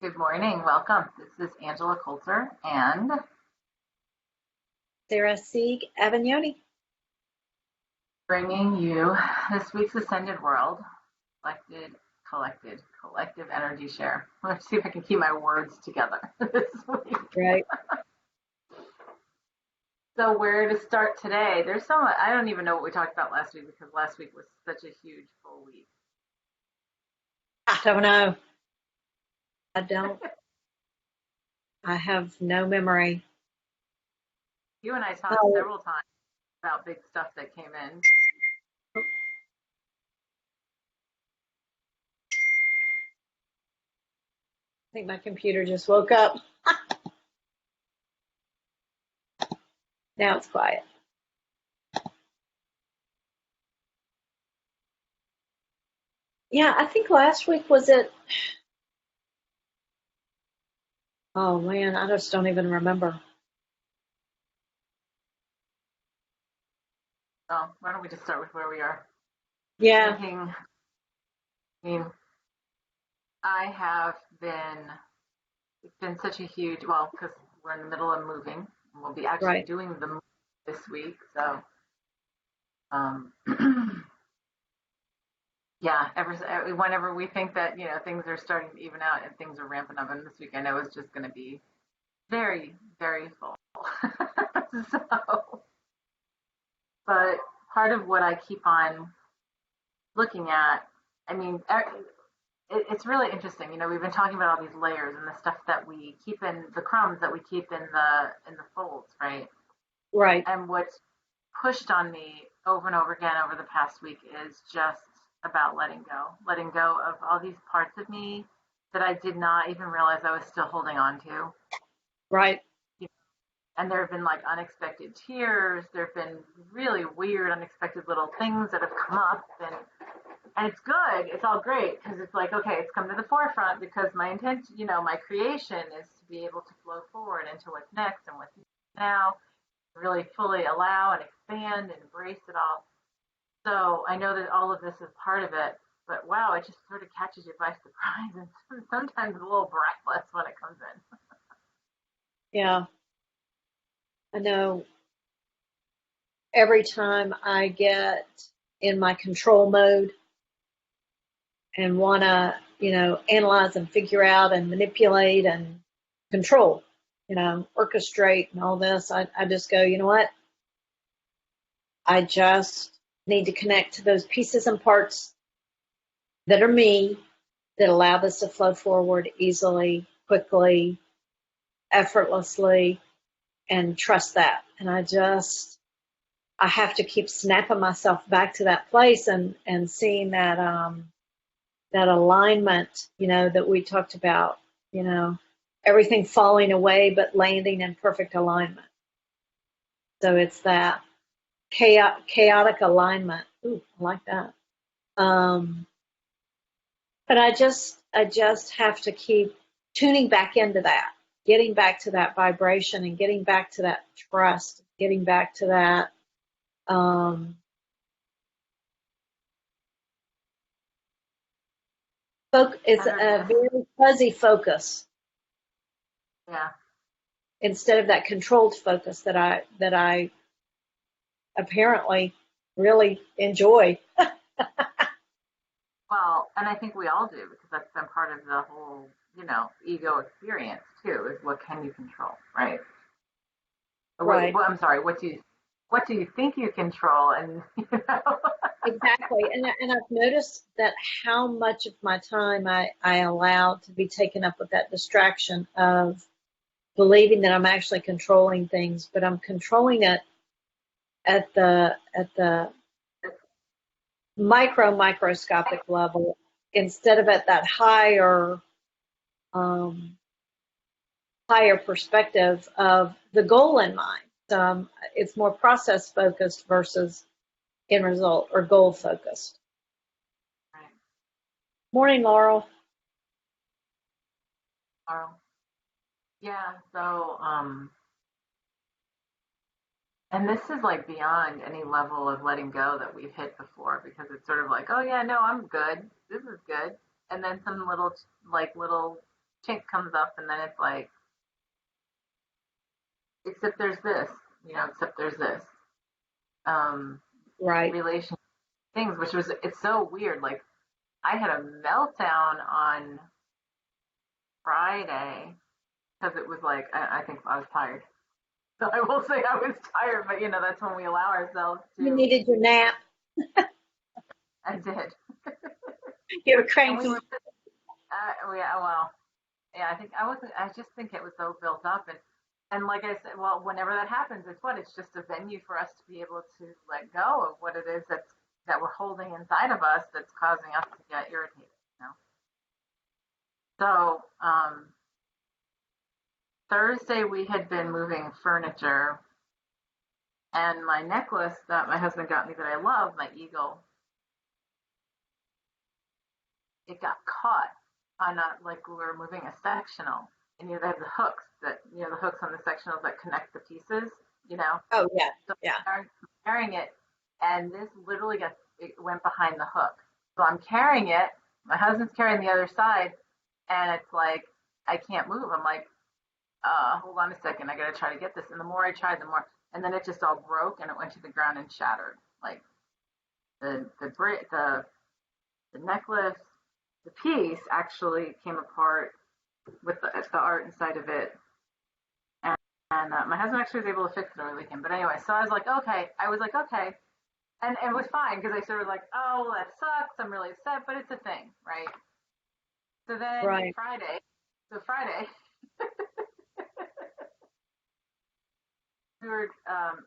Good morning. Welcome. This is Angela Coulter and Sarah Sieg Avagnoni. bringing you this week's Ascended World collective energy share. Let's see if I can keep my words together this week. Right. So, where to start today? There's so much, I don't even know what we talked about last week because last week was such a huge full week. I don't know. I don't. I have no memory. You and I talked Oh, several times about big stuff that came in. I think my computer just woke up. Now it's quiet. Yeah, I think last week was it. Oh man, I just don't even remember. So, why don't we just start with where we are? Yeah, Thinking, I mean, I have been it's been such a huge, well, because we're in the middle of moving. We'll be actually right. doing the move this week. So, um, yeah, whenever we think that, things are starting to even out and things are ramping up, and this week I know is just going to be very, very full. So, but part of what I keep on looking at, I mean, it's really interesting. We've been talking about all these layers and the stuff that we keep in the crumbs that we keep in the folds, right? Right. And what's pushed on me over and over again over the past week is just about letting go of all these parts of me that I did not even realize I was still holding on to. Right. And there have been like unexpected tears. There have been really weird, unexpected little things that have come up, and it's good. It's all great because it's like, okay, it's come to the forefront because my intent, my creation is to be able to flow forward into what's next and what's now, really fully allow and expand and embrace it all. So I know that all of this is part of it, but wow, it just sort of catches you by surprise and sometimes a little breathless when it comes in. Yeah. I know every time I get in my control mode and want to, analyze and figure out and manipulate and control, orchestrate and all this, I just go, you know what? I just need to connect to those pieces and parts that are me that allow this to flow forward easily, quickly, effortlessly, and trust that. And I have to keep snapping myself back to that place and seeing that alignment, that we talked about, you know, everything falling away but landing in perfect alignment. So it's that chaotic alignment. Ooh, I like that. Um, but I just have to keep tuning back into that, getting back to that vibration and getting back to that trust, getting back to that um, it's a Centeredness. very fuzzy focus Yeah. instead of that controlled focus that I apparently really enjoy. Well, and I think we all do because that's been part of the whole, ego experience too, is what can you control, right? Or Right. I'm sorry, what do you think you control? And Exactly. And I've noticed that how much of my time I allow to be taken up with that distraction of believing that I'm actually controlling things, but I'm controlling it at the microscopic level instead of at that um, higher perspective of the goal in mind. It's more process focused versus end result or goal focused. right, Morning, Laurel. Carl. Yeah, so and this is like beyond any level of letting go that we've hit before because it's sort of like, oh yeah, no, I'm good. This is good. And then some little chink comes up, and then it's like, except there's this, except there's this Right. relation things, which was it's so weird. Like I had a meltdown on Friday because it was like I think I was tired. So I will say I was tired, but that's when we allow ourselves You to. needed your nap. I did, You were and we were. cranky. Yeah, well, yeah. I think I wasn't. I just think it was so built up, and like I said, well, whenever that happens, it's what it's just a venue for us to be able to let go of what it is that we're holding inside of us that's causing us to get irritated. You know. So Thursday we had been moving furniture, and my necklace that my husband got me that I love, my eagle, it got caught on like we were moving a sectional, and they have the hooks the hooks on the sectionals that connect the pieces, you know. Oh yeah, So yeah. I'm carrying it, and this literally it went behind the hook. So I'm carrying it. My husband's carrying the other side, and it's like I can't move. I'm like, hold on a second, I gotta try to get this. And the more I tried, the more, and then it just all broke and it went to the ground and shattered. Like the necklace, the piece actually came apart with the art inside of it. And, and my husband actually was able to fix it over the weekend. But anyway, so I was like, okay. I was like, okay. And it was fine because I sort of like, oh, well, that sucks. I'm really upset, but it's a thing, right? So then Right. Friday,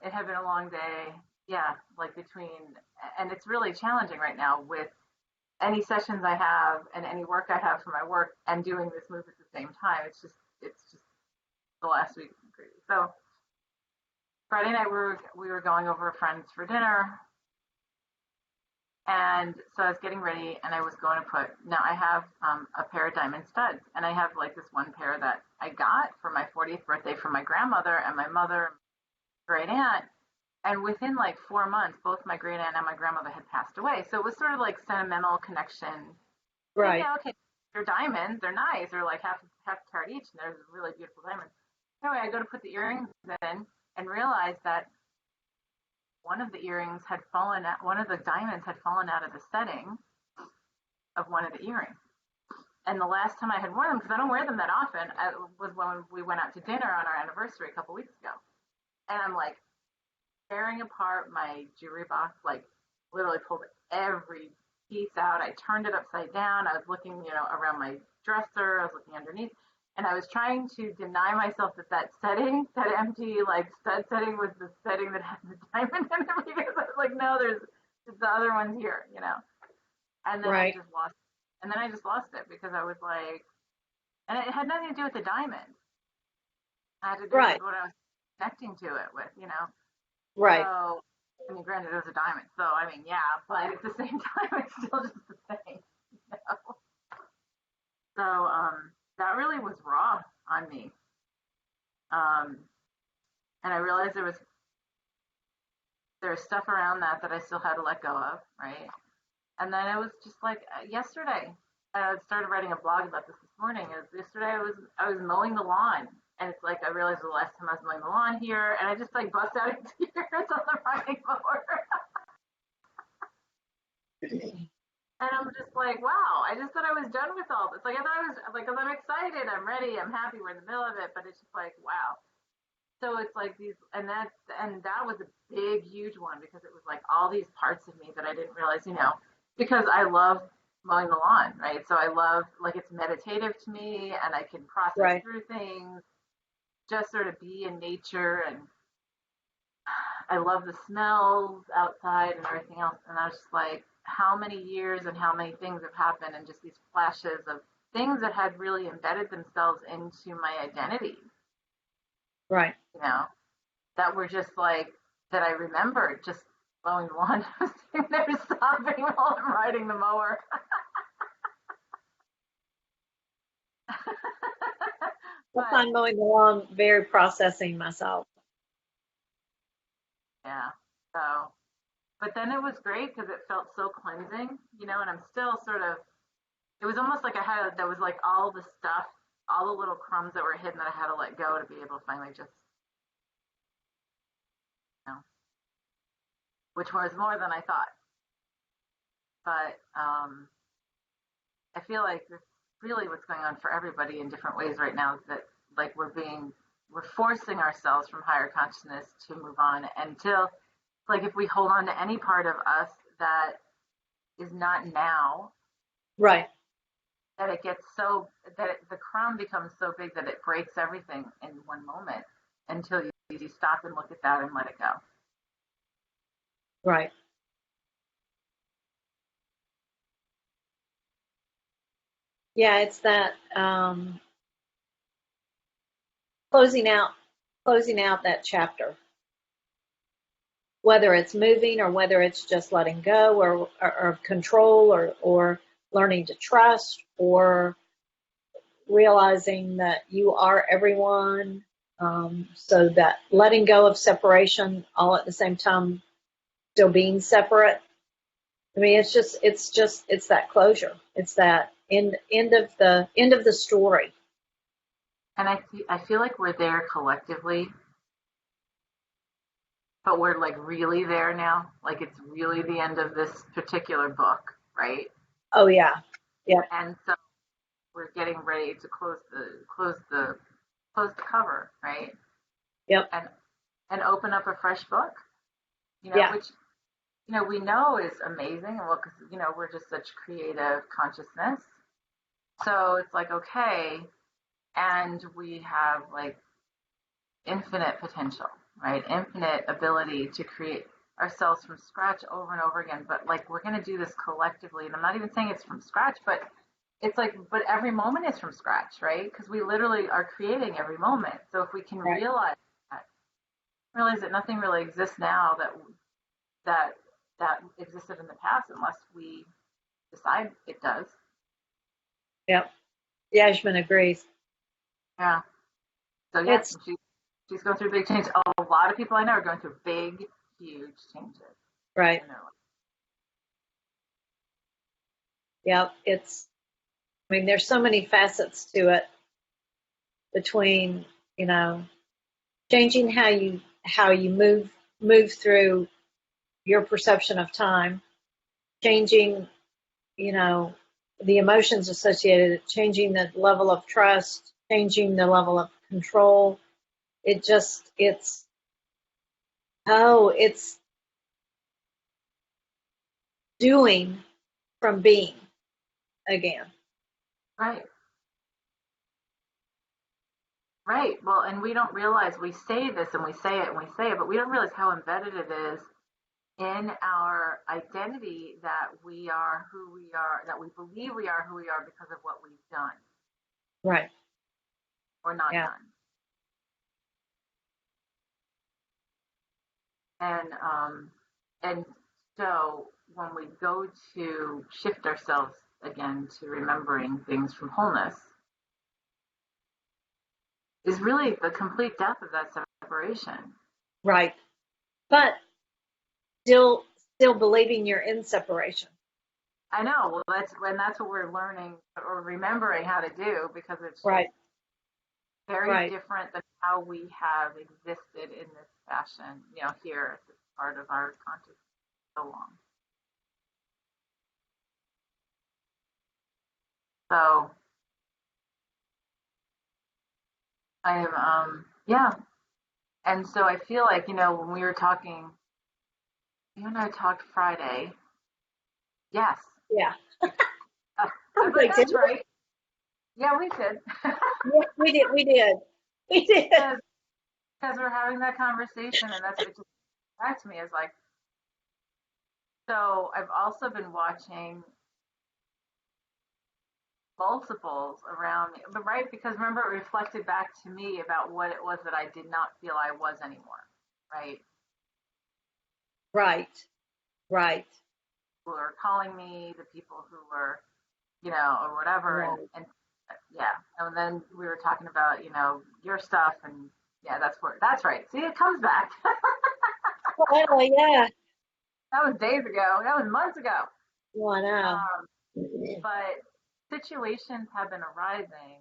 it had been a long day. Yeah, like and it's really challenging right now with any sessions I have and any work I have for my work and doing this move at the same time. It's just the last week. So Friday night we were going over friends for dinner, and so I was getting ready and I was going to put. Now I have a pair of diamond studs, and I have like this one pair that I got for my 40th birthday from my grandmother and my mother, great aunt. And within like 4 months, both my great aunt and my grandmother had passed away. So it was sort of like sentimental connection. Like, Right. yeah, okay, they're diamonds, they're nice, they're like half a carat each, and they're really beautiful diamonds. Anyway, I go to put the earrings in and realize that one of the earrings had fallen out, one of the diamonds had fallen out of the setting of one of the earrings. And the last time I had worn them, because I don't wear them that often, was when we went out to dinner on our anniversary a couple weeks ago. And I'm like tearing apart my jewelry box, like literally pulled every piece out. I turned it upside down. I was looking, around my dresser. I was looking underneath. And I was trying to deny myself that setting, that empty like stud setting, was the setting that had the diamond in it because I was like, no, there's the other one's here. And then I Right. just lost, and then I just lost it because I was like, and it had nothing to do with the diamond. It had to do with Right. what I was connecting to it with. Right. So, I mean, granted, it was a diamond, so I mean, yeah, but at the same time, it's still just the thing. You know? So, that really was raw on me. Um, and I realized there was stuff around that I still had to let go of, right? And then it was just like yesterday. I started writing a blog about this morning. Yesterday I was mowing the lawn, and it's like I realized the last time I was mowing the lawn here, and I just like bust out in tears on the riding mower. And I'm just like, wow, I just thought I was done with all this. Like, I thought I was, like, 'cause I'm excited, I'm ready, I'm happy, we're in the middle of it, but it's just like, wow. So it's like and that was a big, huge one because it was like all these parts of me that I didn't realize, because I love mowing the lawn, right? So I love, like, it's meditative to me and I can process Right. through things, just sort of be in nature, and I love the smells outside and everything else. And I was just like, how many years and how many things have happened, and just these flashes of things that had really embedded themselves into my identity, Right. you know, that were just like, that I remembered just mowing the lawn, sitting there sobbing while I'm riding the mower. I But find mowing the lawn very processing myself. yeah, so, but then it was great because it felt so cleansing, and I'm still sort of, it was almost like I had, there was like all the stuff, all the little crumbs that were hidden that I had to let go to be able to finally just, you know, which was more than I thought. But I feel like this really what's going on for everybody in different ways right now is that like we're forcing ourselves from higher consciousness to move on until like if we hold on to any part of us that is not now, Right. that it gets so that the crumb becomes so big that it breaks everything in one moment until you stop and look at that and let it go. Right. Yeah, it's that closing out that chapter, whether it's moving or whether it's just letting go or control or learning to trust or realizing that you are everyone. So that letting go of separation all at the same time, still being separate. I mean, it's that closure. It's that end of the story. And I feel like we're there collectively, but we're like really there now. Like it's really the end of this particular book, right? Oh yeah, yeah, And so we're getting ready to close the cover, right? yep, And open up a fresh book, yeah, which we know is amazing, and well, because we're just such creative consciousness. So it's like okay, and we have like infinite potential, right? Infinite ability to create ourselves from scratch over and over again. But like we're gonna do this collectively, and I'm not even saying it's from scratch, but it's like, but every moment is from scratch, right? Because we literally are creating every moment. So if we can right, realize that nothing really exists now that that existed in the past unless we decide it does. yep. Yasmin agrees. Yeah. So yeah, It's she's going through big change. A lot of people I know are going through big, huge changes right. in their life. Yep. I mean, there's so many facets to it between, you know, changing how you move through your perception of time, changing, you know, the emotions associated, changing the level of trust, changing the level of control. It's doing from being again. Right. Right. Well, and we don't realize we say this and we say it and we say it, but we don't realize how embedded it is in our identity that we are who we are, that we believe we are who we are because of what we've done Right. or not Yeah. done. And so when we go to shift ourselves again to remembering things from wholeness, is really the complete death of that separation. Right. But still believing you're in separation. I know. Well, that's what we're learning or remembering how to do because it's just Right. very Right. different than how we have existed in this fashion, here at this part of our consciousness so long. So I am, yeah. And so I feel like, when we were talking, you and I talked Friday. Yes. Yeah. I I'm was like, like, did that's we? right. Yeah, we did. Yeah, we did. We did. We did. Because we're having that conversation, and that's what it just back to me is like, so I've also been watching multiples around me, but right, because remember it reflected back to me about what it was that I did not feel I was anymore, right? Right. Right. Who are calling me, the people who were, or whatever, and Right. yeah, and then we were talking about, your stuff, and yeah, that's right. See, it comes back. Well, yeah. That was days ago. That was months ago. Well, I know. Um, but situations have been arising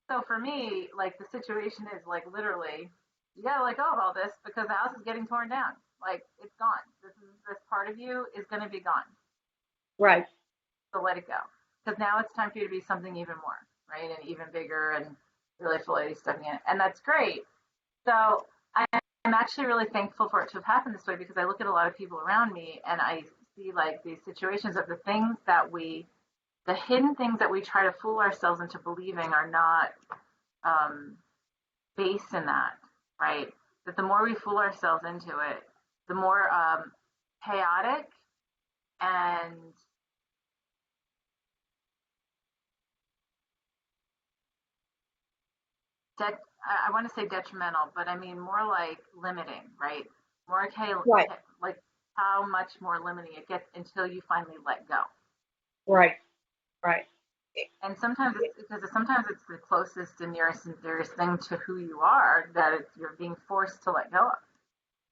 So for me, like the situation is like literally, you gotta let go of all this because the house is getting torn down. Like it's gone. This part of you is gonna be gone. Right. So let it go. Because now it's time for you to be something even more, right? And even bigger and really fully stepping in. And that's great. So I'm actually really thankful for it to have happened this way because I look at a lot of people around me and I see like these situations of the things that the hidden things that we try to fool ourselves into believing are not um, based in that, right? That the more we fool ourselves into it, the more chaotic and det- I want to say detrimental, but I mean more like limiting, right? More Right. like how much more limiting it gets until you finally let go. Right. Right. And sometimes it's because sometimes it's the closest and nearest and dearest thing to who you are that you're being forced to let go of.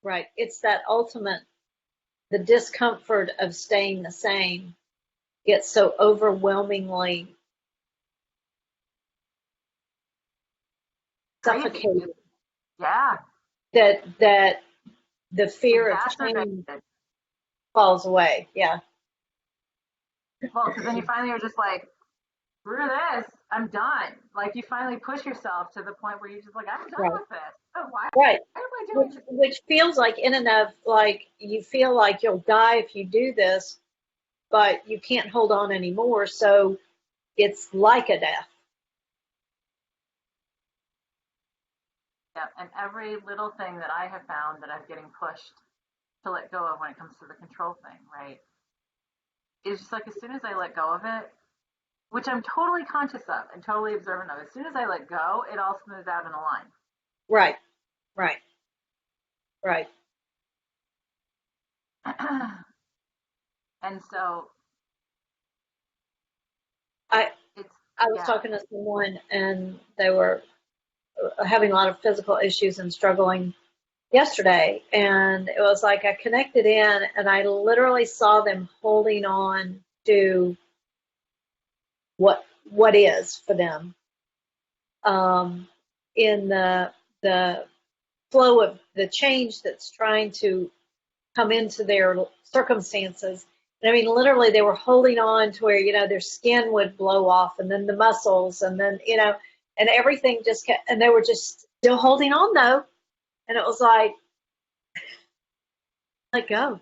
Right. It's that ultimate, the discomfort of staying the same gets so overwhelmingly Crazy. suffocating Yeah, that the fear of change exacerbated. falls away. Yeah. Well, because then you finally are just like, screw this, I'm done. Like you finally push yourself to the point where you're just like, I'm done Right. with this. Oh, why Right. am I doing this? Which feels like in and of like you feel like you'll die if you do this, but you can't hold on anymore. So it's like a death. Yeah, and every little thing that I have found that I'm getting pushed to let go of when it comes to the control thing, right? Is just like as soon as I let go of it, which I'm totally conscious of and totally observant of, as soon as I let go, it all smooths out in a line. Right. Right. Right. And so I it's, I was yeah. talking to someone and they were having a lot of physical issues and struggling yesterday, and it was like I connected in and I literally saw them holding on to what is for them, um, in the flow of the change that's trying to come into their circumstances. And I mean, literally, they were holding on to where, their skin would blow off and then the muscles and then, and everything just kept, and they were just still holding on though. And it was like, let go,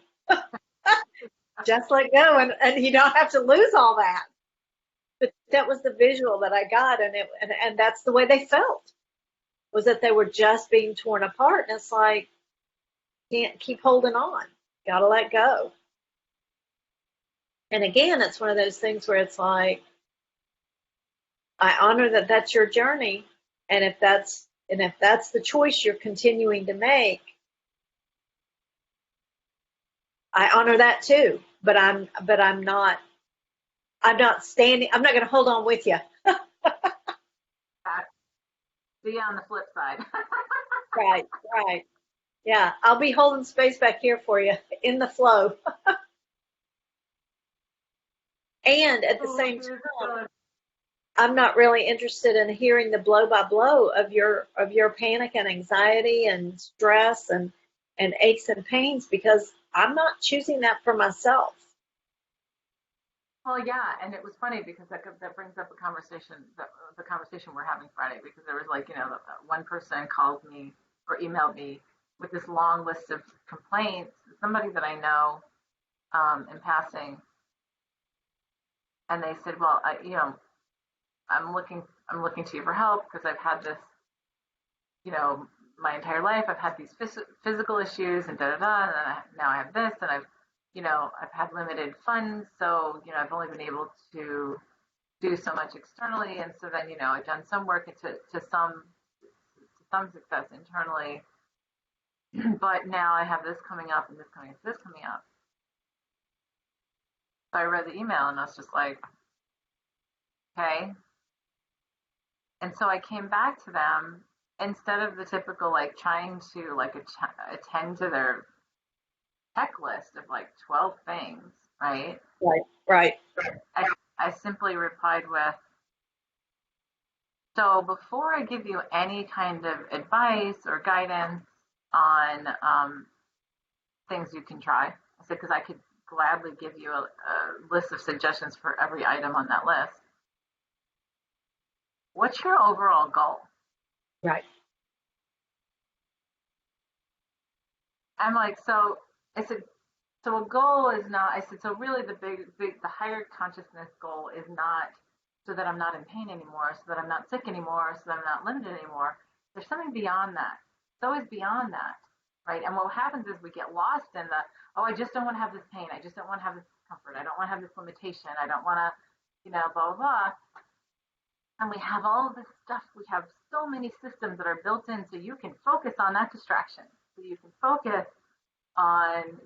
just let go. And you don't have to lose all that. But that was the visual that I got. And that's the way they felt, was that they were just being torn apart. And it's like, can't keep holding on. Gotta let go. And again, it's one of those things where it's like, I honor that that's your journey, and if that's the choice you're continuing to make, I honor that too. But I'm not standing. I'm not going to hold on with you. See you on the flip side. Right, right. Yeah, I'll be holding space back here for you in the flow. And at the Oh, same here's time, the I'm not really interested in hearing the blow by blow of your panic and anxiety and stress and aches and pains, because I'm not choosing that for myself. Well, yeah, and it was funny because that brings up a conversation, the conversation we're having Friday, because there was like, one person called me or emailed me with this long list of complaints, somebody that I know in passing, and they said, well, I'm looking, I'm looking to you for help because I've had this, you know, my entire life. I've had these physical issues and da da da, and then now I have this, and I've had limited funds, so I've only been able to do so much externally, and so then I've done some work to some success internally, but now I have this coming up and this coming up, this coming up. So I read the email and I was just like, okay. And so I came back to them instead of the typical like trying to like attend to their checklist of like 12 things, right? Right, right, I, I simply replied with, So before I give you any kind of advice or guidance on things you can try, I said, because I could gladly give you a list of suggestions for every item on that list. What's your overall goal? Right. I'm like, so I said, so a goal is not, I said, so really the higher consciousness goal is not so that I'm not in pain anymore, so that I'm not sick anymore, so that I'm not limited anymore. There's something beyond that. It's always beyond that, right? And what happens is we get lost in the, oh, I just don't want to have this pain. I just don't want to have this discomfort. I don't want to have this limitation. I don't want to, blah, blah, blah. And we have all of this stuff. We have so many systems that are built in so you can focus on that distraction. So you can focus on,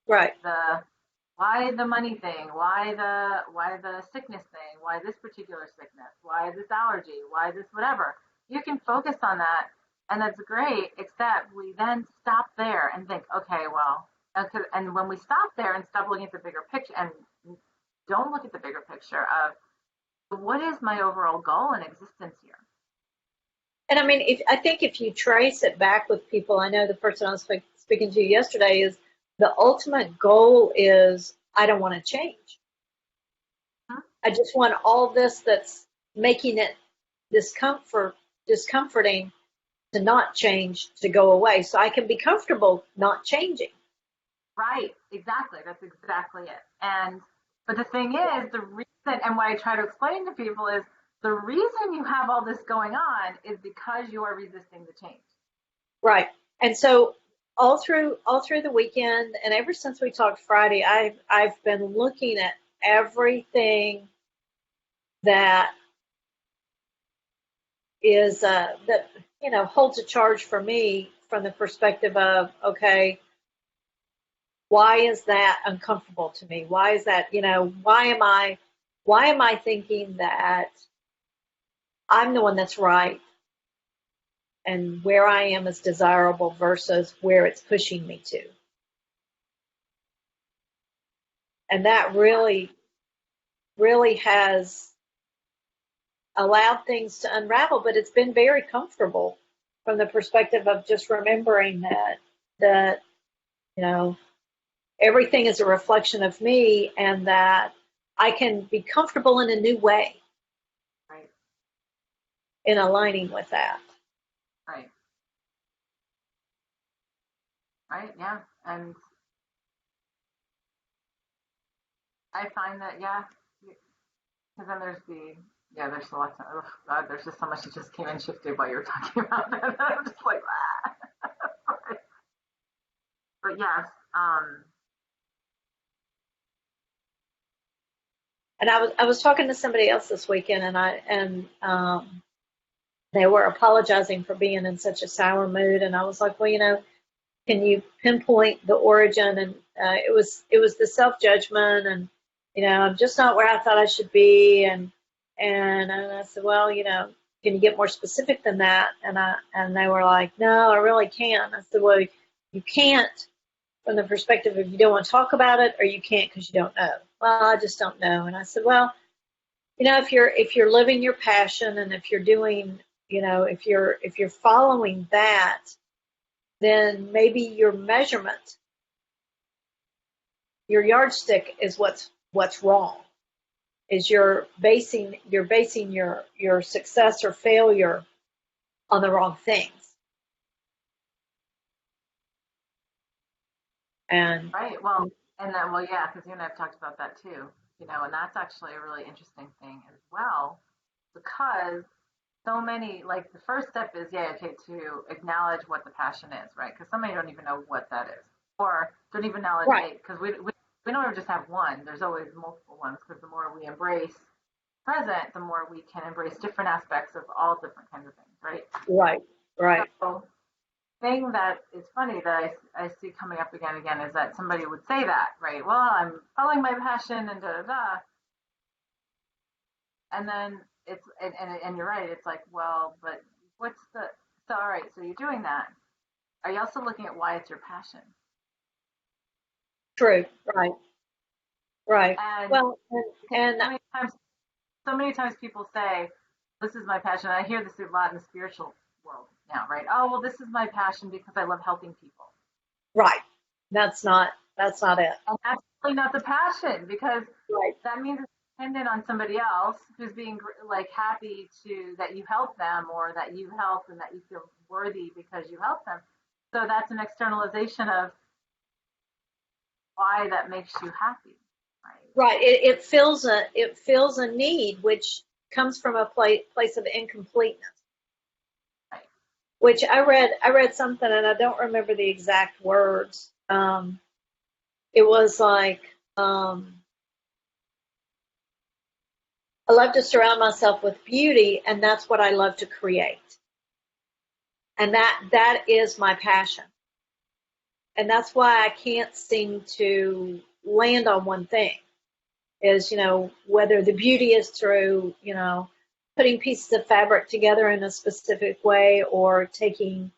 Right. the why the money thing, why the sickness thing, why this particular sickness, why this allergy, why this whatever. You can focus on that, and that's great. Except we then stop there and think, okay, well, and when we stop there and stop looking at the bigger picture and don't look at the bigger picture of what is my overall goal in existence here. And I mean, I think if you trace it back with people, I know the person I was speaking to yesterday is the ultimate goal is I don't want to change. Hmm? I just want all this that's making it discomforting to not change to go away, so I can be comfortable not changing. Right, exactly. That's exactly it. And but the thing is, the reason and what I try to explain to people is the reason you have all this going on is because you are resisting the change. Right. And so all through the weekend and ever since we talked Friday, I've been looking at everything that is that holds a charge for me from the perspective of, okay, why is that uncomfortable to me? Why is that, why am I thinking that I'm the one that's right and where I am is desirable versus where it's pushing me to? And that really has allowed things to unravel, but it's been very comfortable from the perspective of just remembering that you know everything is a reflection of me, and that I can be comfortable in a new way Right, in aligning with that. right, right, yeah. And I find that, yeah, because then there's there's a lot. Oh God, there's just so much that just came and shifted while you were talking about that. I'm just like, ah. But yes, And I was talking to somebody else this weekend, and they were apologizing for being in such a sour mood, and I was like, well, can you pinpoint the origin? And it was the self judgment, and I'm just not where I thought I should be, and I said, well, can you get more specific than that? And they were like, no, I really can't. I said, well, you can't from the perspective of you don't want to talk about it, or you can't because you don't know. Well, I just don't know. And I said, well, if you're living your passion, and if you're doing, if you're following that, then maybe your measurement, your yardstick is what's wrong. Is you're basing your success or failure on the wrong things. And right. Well, and then, well, yeah, because you and I've talked about that too. And that's actually a really interesting thing as well, because so many, like, the first step is, yeah, okay, to acknowledge what the passion is, right? Because somebody don't even know what that is, or don't even acknowledge right, it, because we don't ever just have one. There's always multiple ones, because the more we embrace present, the more we can embrace different aspects of all different kinds of things, right? right, right, So, thing that is funny that I see coming up again and again is that somebody would say that, right? Well, I'm following my passion and da da da, and then and you're right. It's like, well, but what's the so all right? So you're doing that. Are you also looking at why it's your passion? true, right, right. And Well, and so many times, so many times people say, this is my passion. I hear this a lot in the spiritual world now, right? Oh, well, this is my passion because I love helping people. Right. That's not it. And that's really not the passion because Right. that means it's dependent on somebody else who's being like happy to that you help them or that you help and that you feel worthy because you help them. So that's an externalization of why that makes you happy, right? Right. It fills a need which comes from a place of incompleteness. Right. Which I read something and I don't remember the exact words. It was like I love to surround myself with beauty, and that's what I love to create. And that is my passion. And that's why I can't seem to land on one thing. Is, whether the beauty is through, putting pieces of fabric together in a specific way, or taking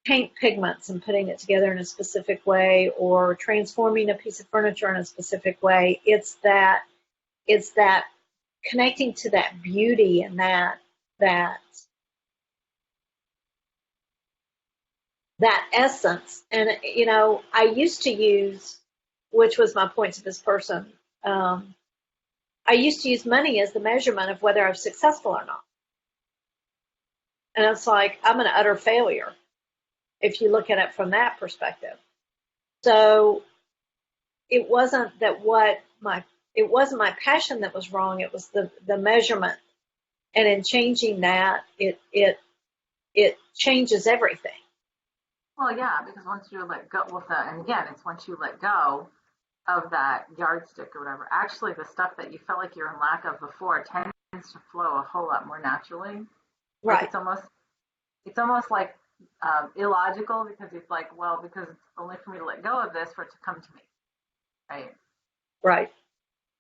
paint pigments and putting it together in a specific way, or transforming a piece of furniture in a specific way. It's that connecting to that beauty and that that essence. And I used to use, which was my point to this person, I used to use money as the measurement of whether I was successful or not. And it's like, I'm an utter failure if you look at it from that perspective. So it wasn't that what my it wasn't my passion that was wrong, it was the measurement. And in changing that, it changes everything. Well, yeah, because once you let go, well, and again, it's once you let go of that yardstick or whatever, actually the stuff that you felt like you're in lack of before tends to flow a whole lot more naturally. Like Right, it's almost like illogical because it's like, well, because it's only for me to let go of this for it to come to me, right? right,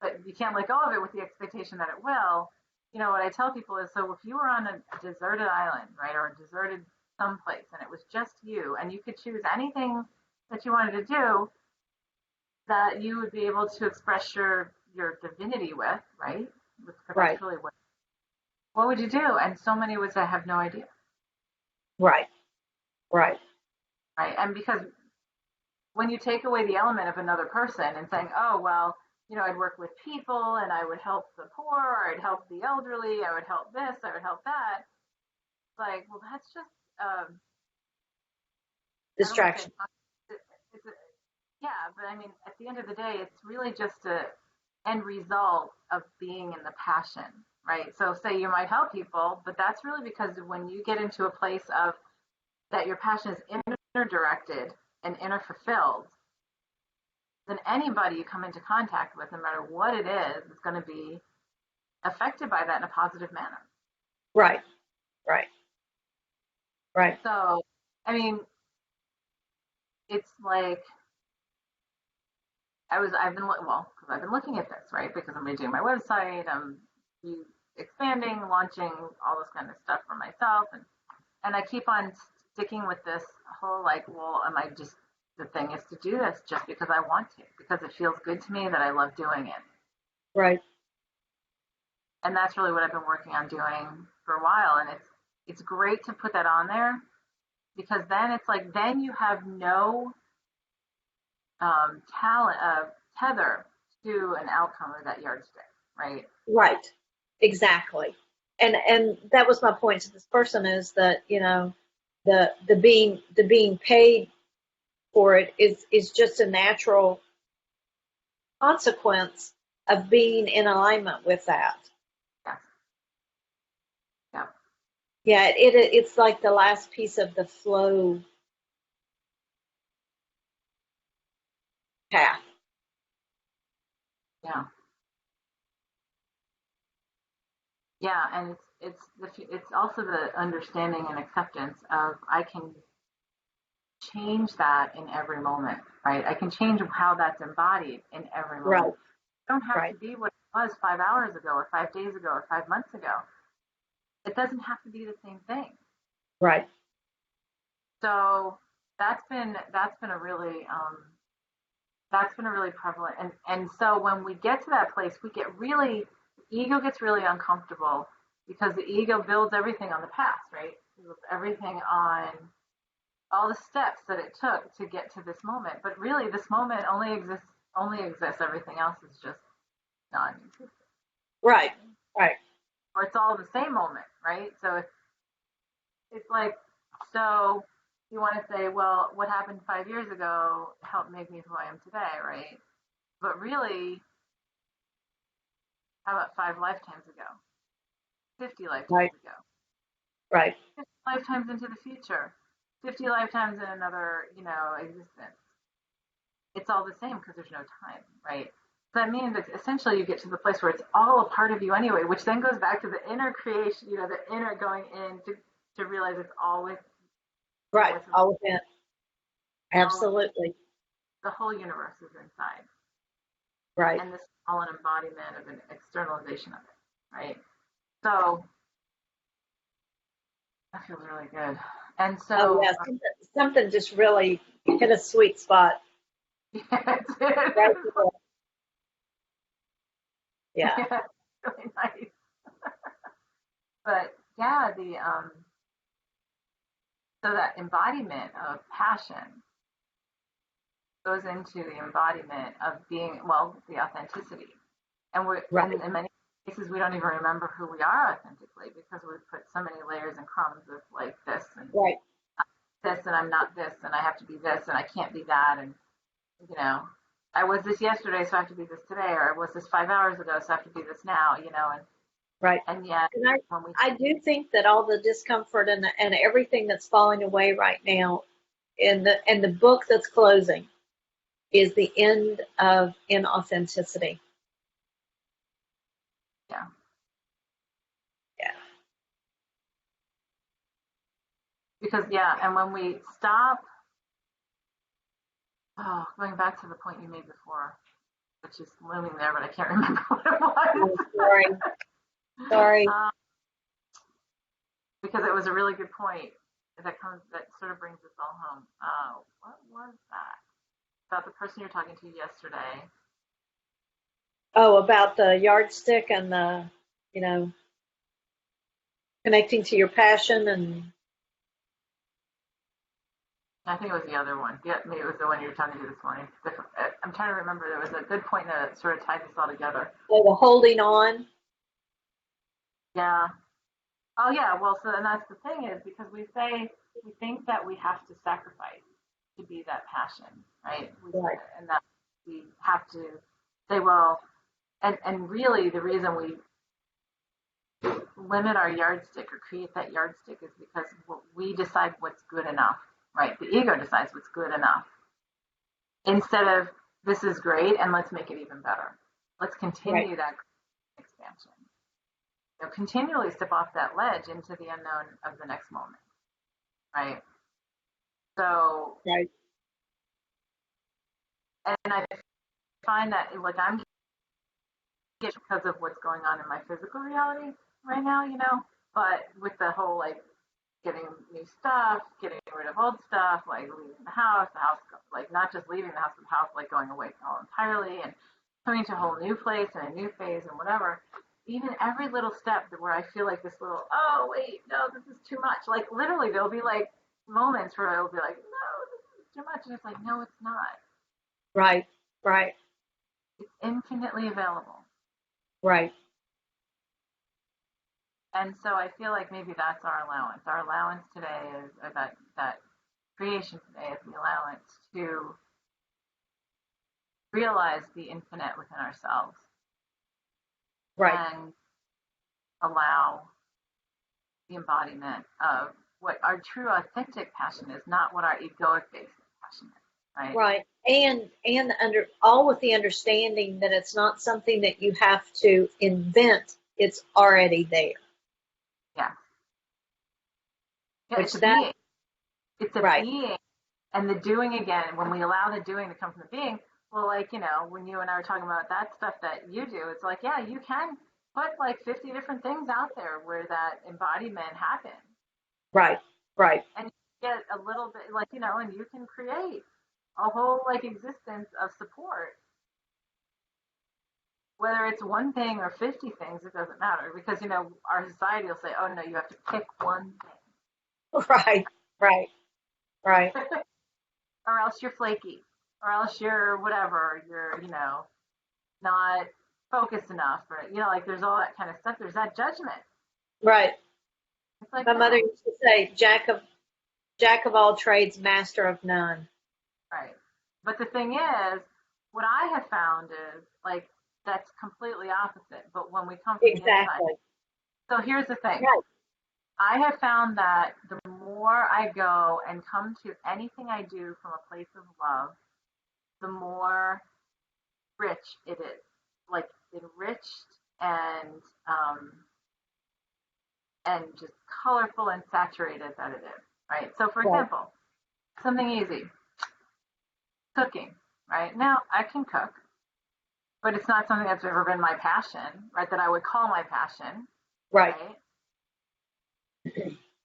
But you can't let go of it with the expectation that it will. You know, what I tell people is, so if you were on a deserted island, right, or a deserted someplace, and it was just you, and you could choose anything that you wanted to do that you would be able to express your divinity with, right? Because that's right, really what would you do? And so many would say, I have no idea, right, right, right? And because when you take away the element of another person and saying, oh, well, I'd work with people and I would help the poor, or I'd help the elderly, I would help this, I would help that. It's like, well, that's just, I don't want to say, distraction. it's a, yeah, but I mean, at the end of the day, it's really just a end result of being in the passion, right? So say you might help people, but that's really because when you get into a place of that your passion is inner directed and inner fulfilled, then anybody you come into contact with, no matter what it is going to be affected by that in a positive manner. Right, right, right, So, I mean, it's like I've been, well, because I've been looking at this, right? Because I'm redoing my website, I'm expanding, launching all this kind of stuff for myself. And I keep on sticking with this whole like, well, am I just, the thing is to do this just because I want to, because it feels good to me that I love doing it. right, And that's really what I've been working on doing for a while. And it's great to put that on there because then it's like then you have no talent tether to an outcome or that yardstick, right? right. Exactly. And that was my point to this person, is that, the being paid for it is just a natural consequence of being in alignment with that. Yes. Yeah. Yeah, it's like the last piece of the flow path. Yeah. Yeah. And it's also the understanding and acceptance of I can change that in every moment, right? I can change how that's embodied in every moment. Right, It don't have to right, be what it was 5 hours ago or 5 days ago or 5 months ago. It doesn't have to be the same thing. right, So that's been a really prevalent, and so when we get to that place, we get really ego gets really uncomfortable because the ego builds everything on the past, right? It builds everything on all the steps that it took to get to this moment. But really, this moment only exists. Everything else is just non-existent. Right. Right. Or it's all the same moment, right? So it's like, so you want to say, well, what happened 5 years ago helped make me who I am today, right? But really, how about 5 lifetimes ago, 50 Right. lifetimes ago, Right. 50 lifetimes into the future, 50 lifetimes in another, existence? It's all the same because there's no time, right? So that means that essentially you get to the place where it's all a part of you anyway, which then goes back to the inner creation, the inner going in to realize it's all with, Right. within, All within. all within, Absolutely. the whole universe is inside. Right. And this is all an embodiment of an externalization of it, right? So that feels really good. And Oh so, yeah. Something just really hit a sweet spot. yeah, Right it's there. Yeah. yeah, really nice. But yeah, so that embodiment of passion goes into the embodiment of being, well, the authenticity. And we're Right. in many cases we don't even remember who we are authentically because we've put so many layers and crumbs of like Right. this and I'm not this and I have to be this and I can't be that, and you know I was this yesterday so I have to be this today, or I was this 5 hours ago so I have to be this now, Right. and yet And when we I do think that all the discomfort and everything that's falling away right now in the book that's closing is the end of inauthenticity. yeah, Yeah. because yeah, and when we stop, going back to the point you made before, which is looming there but I can't remember what it was. Oh, sorry. Sorry. um, because it was a really good point that sort of brings us all home. What was that? About the person you're talking to yesterday. Oh, about the yardstick and the, you know, connecting to your passion and I think it was the other one. Yeah, maybe it was the one you were talking to this morning. I'm trying to remember. There was a good point that sort of tied this all together. the holding on. Yeah. Oh, yeah. Well, so and that's the thing is because we think that we have to sacrifice to be that passion, right? Right. And that we have to say, well, and really the reason we limit our yardstick or create that yardstick is because we decide what's good enough, right? The ego decides what's good enough instead of this is great and let's make it even better. Let's Right. continue that expansion. Continually step off that ledge into the unknown of the next moment, right? So, Right. and I find that like I'm getting because of what's going on in my physical reality right now, but with the whole like getting new stuff, getting rid of old stuff, like leaving the house, like not just leaving the house like going away all entirely, and coming to a whole new place and a new phase and whatever. Even every little step where I feel like this little, oh wait, no, this is too much. Like literally, there'll be like moments where I'll be like, no, this is too much, and it's like, no, it's not. Right. Right. It's infinitely available. Right. And so I feel like maybe that's our allowance. Our allowance today is, or that creation today is the allowance to realize the infinite within ourselves Right. and allow the embodiment of what our true authentic passion is, not what our egoic based passion is, right? Right. And under all with the understanding that it's not something that you have to invent. It's already there. Yeah. Yeah, Which it's a that being. It's a right. being. And the doing again, when we allow the doing to come from the being, well, like, when you and I were talking about that stuff that you do, it's like, yeah, you can put like 50 different things out there where that embodiment happens. Right. Right. And you get a little bit like, and you can create a whole like existence of support whether it's one thing or 50 things, it doesn't matter because, our society will say, oh no, you have to pick one Right, right, right, thing or else you're flaky or else you're whatever, you're, not focused enough or, like there's all that kind of stuff. There's that judgment. right. It's like, My mother no, used to say, Jack of all trades, master of none. right. But the thing is, what I have found is like, that's completely opposite. But when we come from the inside, Exactly. so here's the thing. Right. I have found that the more I go and come to anything I do from a place of love, the more rich it is, like enriched and um, and just colorful and saturated that it is, right? So, for Right. example, something easy, cooking, right? Now I can cook, but it's not something that's ever been my passion, right? That I would call my passion, Right. right?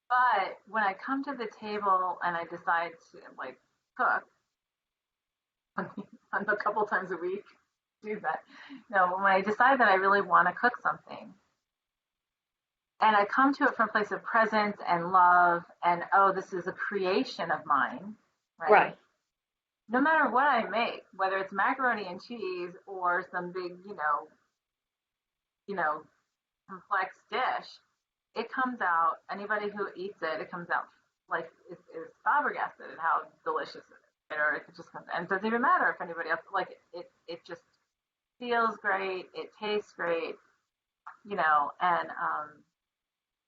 But when I come to the table and I decide to like cook, on a couple times a week, do that. No, when I decide that I really want to cook something, and I come to it from a place of presence and love, and oh, this is a creation of mine, right? Right. No matter what I make, whether it's macaroni and cheese or some big, you know, complex dish, it comes out. Anybody who eats it, it comes out like it's flabbergasted at how delicious it is, or it just comes, and it doesn't even matter if anybody else like it. It just feels great. It tastes great,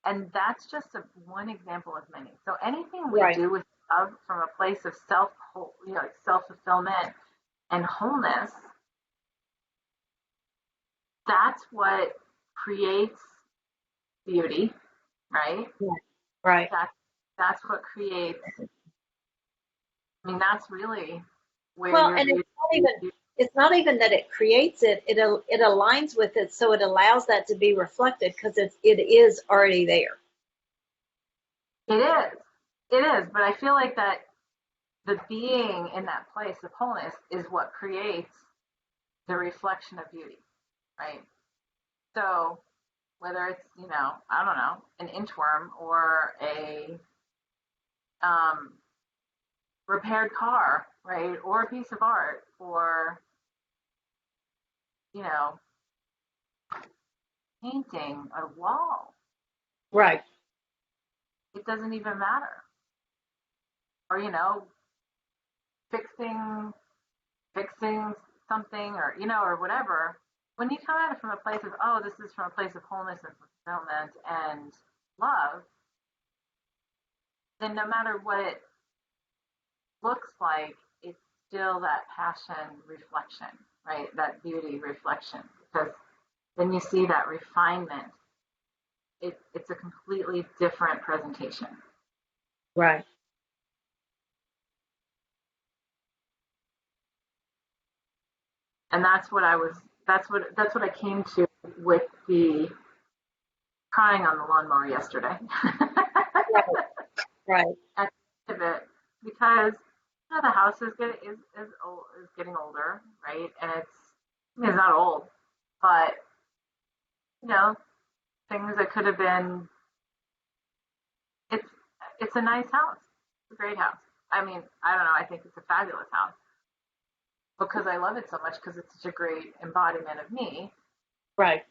and that's just one example of many. So anything we Right. do with love from a place of like self fulfillment and wholeness, that's what creates beauty, right? Right. Right. That's that's what creates. I mean, that's really where Well, your and beauty. it's not even that it creates it. It aligns with it, so it allows that to be reflected because it is already there. It is, it is. But I feel like that the being in that place of wholeness is what creates the reflection of beauty, right? So whether it's, I don't know, an inchworm or a um, repaired car, right? Or a piece of art or, you know, painting a wall, Right. it doesn't even matter. Or, fixing, fixing something or, or whatever. When you come at it from a place of, oh, this is from a place of wholeness and fulfillment and love, then no matter what it looks like, it's still that passion reflection, right? That beauty reflection. Because then you see that refinement. It's a completely different presentation. Right. And that's what I came to with the crying on the lawnmower yesterday. Right. Right. At the end of it, because the house is getting older, right? And it's not old, but you know things that could have been. It's it's a nice house. It's a great house. I mean, I don't know. I think it's a fabulous house because I love it so much because it's such a great embodiment of me. Right.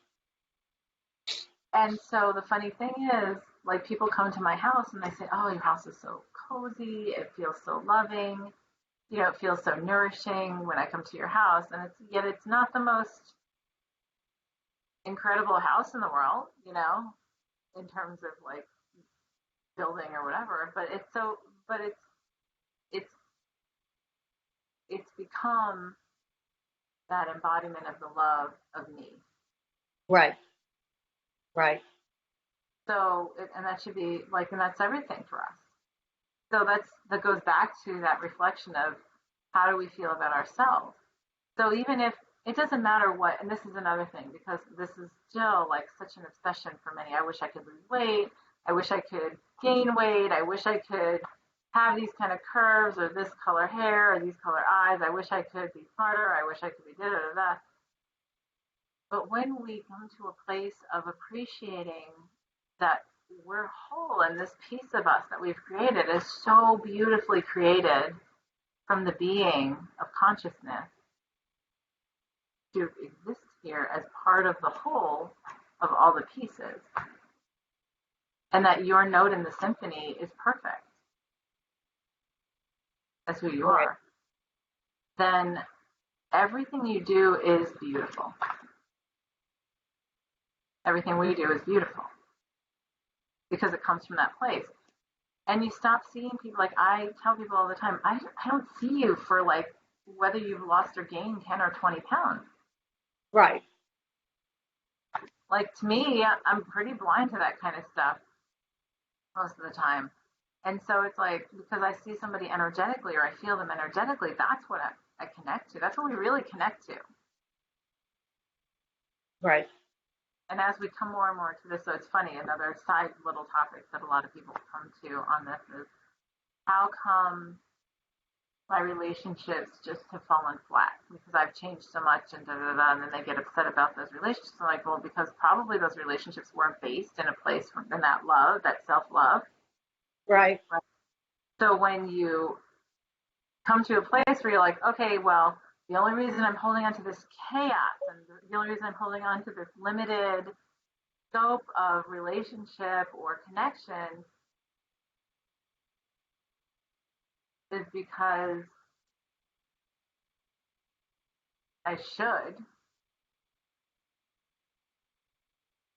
And so the funny thing is, like people come to my house and they say, "Oh, your house is so cozy. It feels so loving. It feels so nourishing when I come to your house." And it's not the most incredible house in the world, in terms of like building or whatever. But it's it's become that embodiment of the love of me. Right. Right. So, and that should be like, and that's everything for us. So that goes back to that reflection of how do we feel about ourselves. So even if it doesn't matter what, and this is another thing because this is still like such an obsession for many. I wish I could lose weight. I wish I could gain weight. I wish I could have these kind of curves or this color hair or these color eyes. I wish I could be smarter. I wish I could be da da da da. But when we come to a place of appreciating that we're whole and this piece of us that we've created is so beautifully created from the being of consciousness to exist here as part of the whole of all the pieces, and that your note in the symphony is perfect as who you Right. are, then everything you do is beautiful. Everything we do is beautiful because it comes from that place. And you stop seeing people, like I tell people all the time, I don't see you for like whether you've lost or gained 10 or 20 pounds. Right. Like to me, I'm pretty blind to that kind of stuff most of the time. And so it's like, because I see somebody energetically or I feel them energetically, that's what I connect to. That's what we really connect to. Right. And as we come more and more to this, so it's funny, another side little topic that a lot of people come to on this is how come my relationships just have fallen flat because I've changed so much and da da da, and then they get upset about those relationships. I'm like, well, because probably those relationships weren't based in a place in that love, that self love. Right. Right? So when you come to a place where you're like, okay, well, the only reason I'm holding on to this chaos and the only reason I'm holding on to this limited scope of relationship or connection is because I should.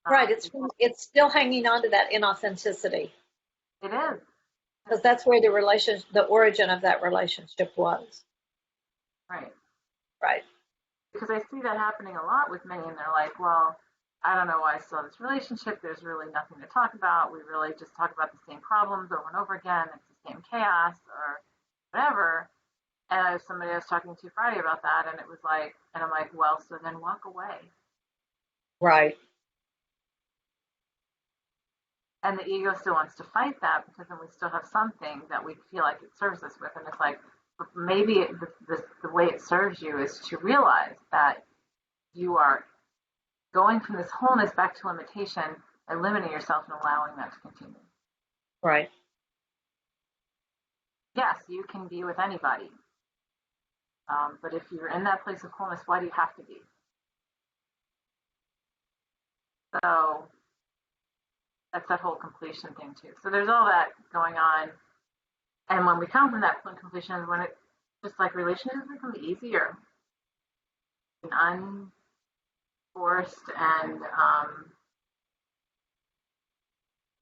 Right. Um, It's still hanging on to that inauthenticity it is. because that's where the origin of that relationship was. Right. Right. Because I see that happening a lot with many, and they're like, well, I don't know why I still have this relationship. There's really nothing to talk about. We really just talk about the same problems over and over again. It's the same chaos or whatever. And I was somebody I was talking to Friday about that, and it was like, and I'm like, well, so then walk away. Right. And the ego still wants to fight that because then we still have something that we feel like it serves us with. And it's like, maybe the way it serves you is to realize that you are going from this wholeness back to limitation and limiting yourself and allowing that to continue. Right. Yes, you can be with anybody. But if you're in that place of wholeness, why do you have to be? So that's that whole completion thing too. So there's all that going on. And when we come from that completion, when it just like relationships become easier and unforced and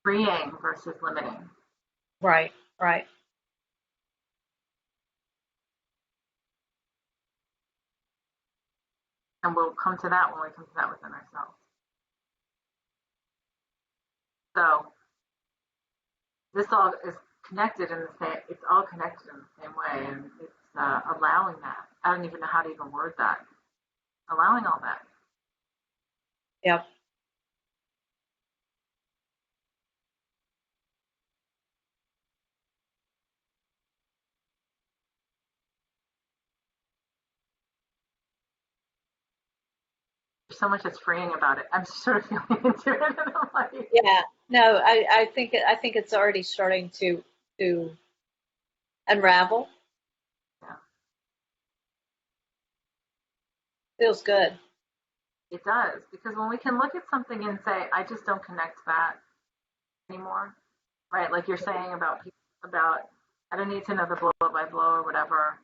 freeing versus limiting. Right. Right. And we'll come to that when we come to that within ourselves. So this all is connected in the same, it's all connected in the same way. And it's allowing that. I don't even know how to even word that. Allowing all that. Yep. There's so much that's freeing about it. I'm sort of feeling into it, and I'm like, Yeah. No, I think it's already starting to unravel. yeah, Feels good. it does. Because when we can look at something and say, I just don't connect that anymore, right? Like you're saying about I don't need to know the blow by blow or whatever.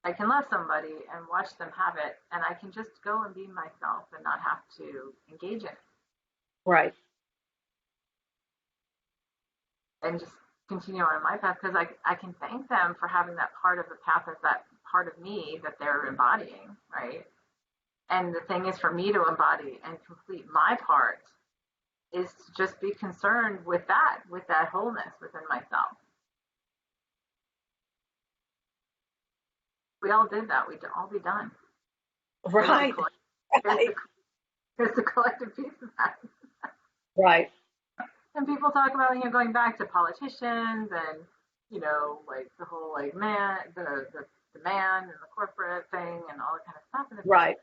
I can love somebody and watch them have it, and I can just go and be myself and not have to engage in it Right. and just continue on my path because I can thank them for having that part of the path as that part of me that they're embodying, right? And the thing is for me to embody and complete my part is to just be concerned with that wholeness within myself. We all did that. We'd all be done. Right. There's Right. the, there's the collective piece of that. Right. And people talk about, going back to politicians and, like the whole like the man and the corporate thing and all that kind of stuff. And it's like, Right.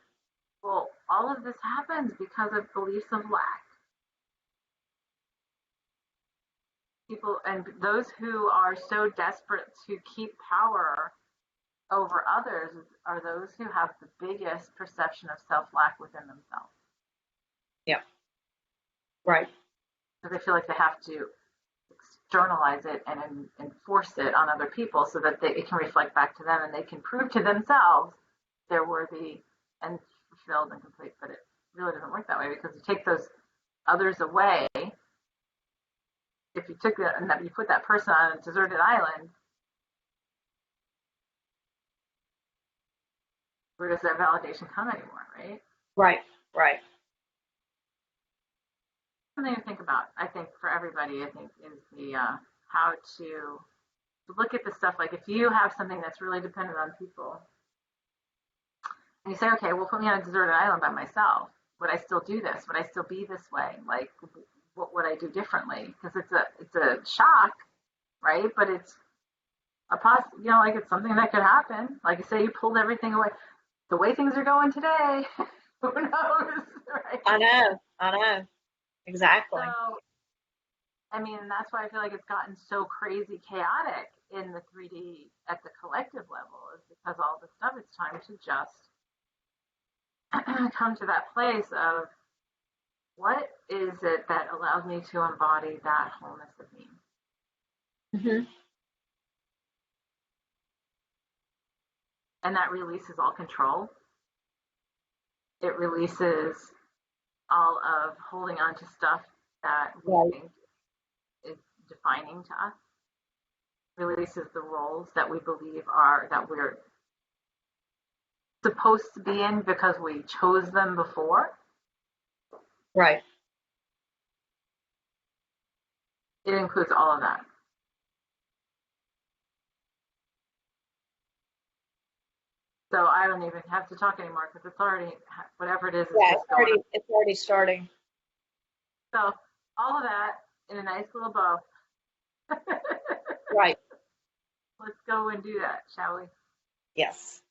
well, all of this happens because of beliefs of lack. People and those who are so desperate to keep power over others are those who have the biggest perception of self lack within themselves. Yeah. Right. Because they feel like they have to externalize it and enforce it on other people so that it can reflect back to them and they can prove to themselves they're worthy and fulfilled and complete. But it really doesn't work that way because you take those others away. If you took that and that you put that person on a deserted island, where does that validation come anymore, right? Right. Right. Something to think about, I think, for everybody, I think, is the how to look at the stuff. Like if you have something that's really dependent on people, and you say, okay, well, put me on a deserted island by myself. Would I still do this? Would I still be this way? Like, what would I do differently? Because it's a shock, right? But it's like it's something that could happen. Like you say, you pulled everything away. The way things are going today, who knows, right? I know. I know. Exactly. So, I mean, and that's why I feel like it's gotten so crazy chaotic in the 3D at the collective level, is because all this stuff, it's time to just come to that place of what is it that allows me to embody that wholeness of me? Hmm. And that releases all control. It releases all of holding on to stuff that we Right. think is defining to us. Releases the roles that we believe are that we're supposed to be in because we chose them before. Right. It includes all of that. So I don't even have to talk anymore because it's already whatever it is Yeah. just going on. It's already starting. So all of that in a nice little bow. Right. Let's go and do that, shall we? Yes.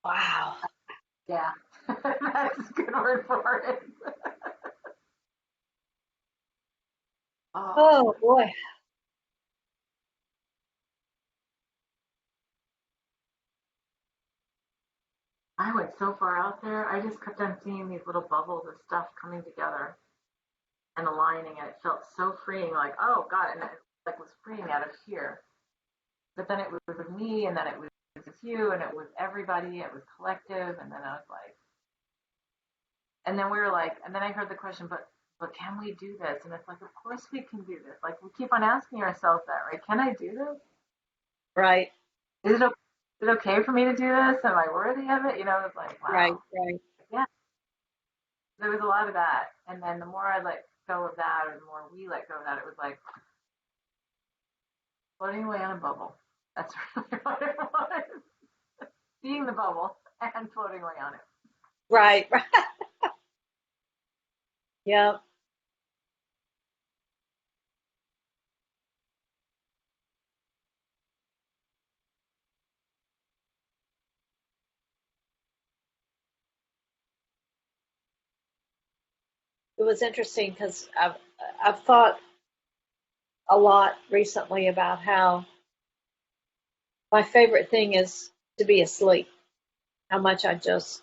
Wow. Yeah, that's a good word for it. Oh, Oh boy. I went so far out there. I just kept on seeing these little bubbles of stuff coming together and aligning, and it felt so freeing. Like, oh God, and it like was freeing out of here. But then it was with me, and then it was with you, and it was everybody. It was collective, and then I was like, and then we were like, and then I heard the question, but can we do this? And it's like, of course we can do this. Like we keep on asking ourselves that, right? Can I do this? Right, Is it okay for me to do this? Am I worthy of it? You know, it's like, right, wow. right. Yeah, there was a lot of that. And then the more I let go of that, or the more we let go of that, it was like floating away on a bubble. That's really what it was. Being the bubble and floating away on it. Right, right. Yeah. It was interesting because I've thought a lot recently about how my favorite thing is to be asleep. How much I just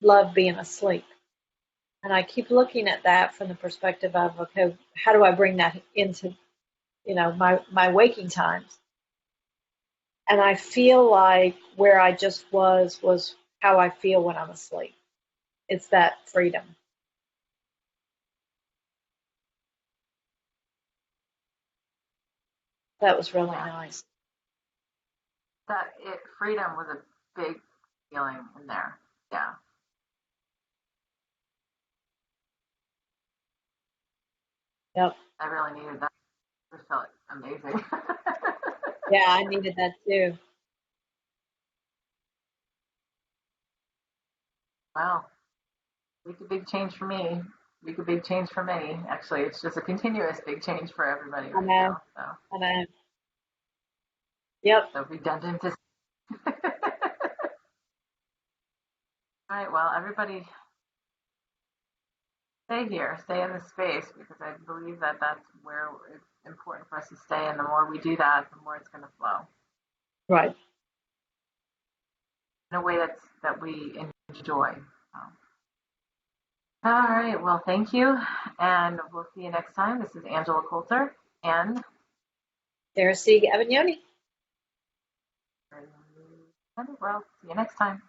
love being asleep. And I keep looking at that from the perspective of, okay, how do I bring that into, my waking times? And I feel like where I just was how I feel when I'm asleep. It's that freedom. That was really Yeah. nice. Freedom was a big feeling in there. Yeah. Yep. I really needed that. It felt amazing. Yeah, I needed that too. Wow. Make a big change for me. Make a big change for many. Actually, it's just a continuous big change for everybody I right know. now. So, I know. Yep. so redundant to. All right. Well, everybody stay here, stay in this space because I believe that that's where it's important for us to stay. And the more we do that, the more it's going to flow Right. in a way that we enjoy. All right. Well, thank you. And we'll see you next time. This is Angela Coulter. And, There's C. Avignoni. well, see you next time.